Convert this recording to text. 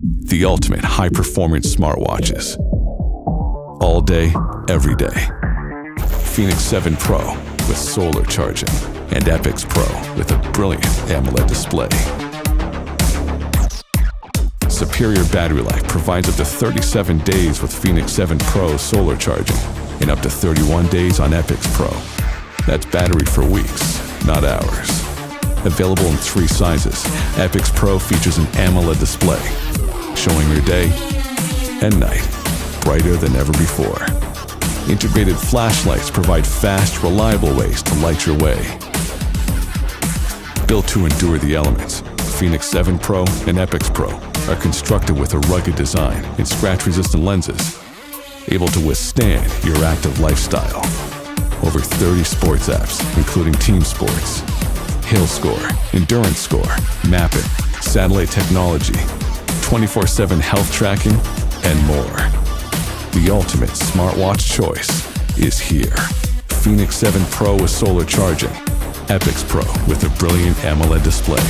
The ultimate high-performance smartwatches. All day, every day. Fenix 7 Pro with solar charging, and Epix Pro with a brilliant AMOLED display. Superior battery life provides up to 37 days with Fenix 7 Pro solar charging, and up to 31 days on Epix Pro. That's battery for weeks, not hours. Available in 3 sizes, Epix Pro features an AMOLED display, showing your day and night brighter than ever before. Integrated flashlights provide fast, reliable ways to light your way. Built to endure the elements, Fenix 7 Pro and Epix Pro are constructed with a rugged design and scratch-resistant lenses, able to withstand your active lifestyle. Over 30 sports apps, including team sports, Hill Score, Endurance Score, Mapping, satellite technology, 24/7 health tracking, and more. The ultimate smartwatch choice is here. Fenix 7 Pro with solar charging, Epix Pro with a brilliant AMOLED display.